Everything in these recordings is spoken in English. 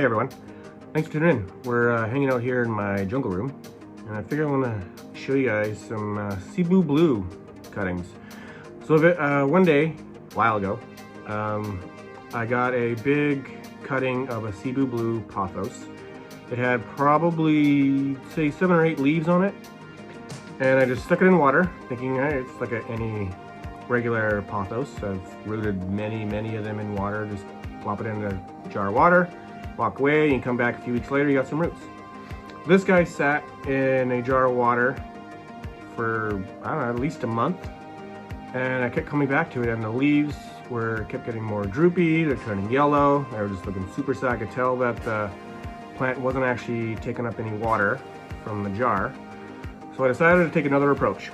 Hey everyone, thanks for tuning in. We're hanging out here in my jungle room, and I figure I want to show you guys some Cebu Blue cuttings. So one day, a while ago, I got a big cutting of a Cebu Blue Pothos. It had probably, say, 7 or 8 leaves on it, and I just stuck it in water, thinking, hey, it's like any regular pothos. I've rooted many of them in water. Just plop it in a jar of water, walk away, and you come back a few weeks later, you got some roots. This guy sat in a jar of water for, I don't know, at least a month, and I kept coming back to it, and the leaves kept getting more droopy, they're turning yellow, they were just looking super sad. I could tell that the plant wasn't actually taking up any water from the jar. So I decided to take another approach.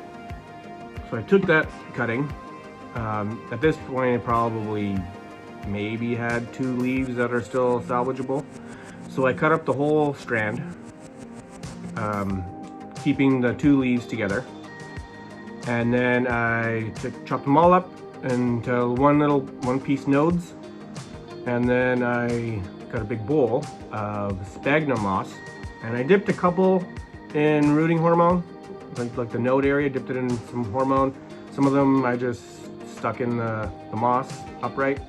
So I took that cutting. At this point, it probably maybe had 2 leaves that are still salvageable. So I cut up the whole strand, keeping the 2 leaves together. And then I chopped them all up into one piece nodes. And then I got a big bowl of sphagnum moss. And I dipped a couple in rooting hormone, like the node area, dipped it in some hormone. Some of them I just stuck in the moss upright.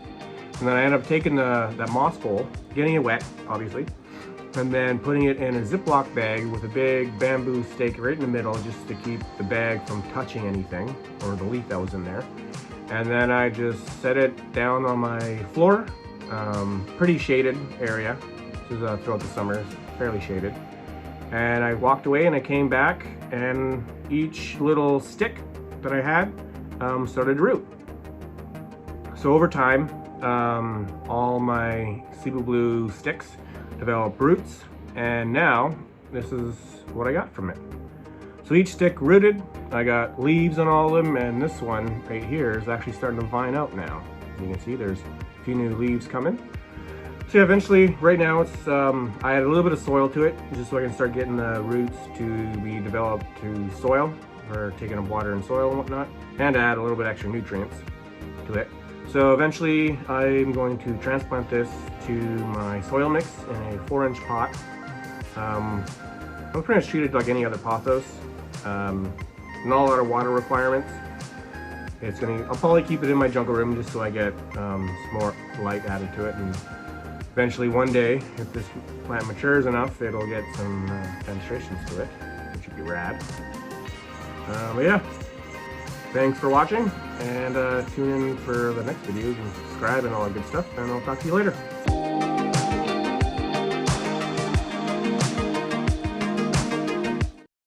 And then I ended up taking that moss bowl, getting it wet, obviously, and then putting it in a Ziploc bag with a big bamboo stake right in the middle just to keep the bag from touching anything, or the leaf that was in there. And then I just set it down on my floor, pretty shaded area. This is throughout the summer, it's fairly shaded. And I walked away and I came back, and each little stick that I had started to root. So over time, all my Cebu Blue sticks developed roots, and now this is what I got from it. So each stick rooted, I got leaves on all of them, and this one right here is actually starting to vine out now. You can see there's a few new leaves coming. So yeah, eventually, right now it's, I add a little bit of soil to it, just so I can start getting the roots to be developed to soil, for taking up water and soil and whatnot, and add a little bit extra nutrients to it. So eventually I'm going to transplant this to my soil mix in a 4-inch pot. I'm pretty much treated like any other pothos. Not a lot of water requirements. I'll probably keep it in my jungle room just so I get some more light added to it, and eventually one day, if this plant matures enough, it'll get some fenestrations to it, which would be rad. But yeah, thanks for watching, and tune in for the next videos and subscribe and all that good stuff, and I'll talk to you later.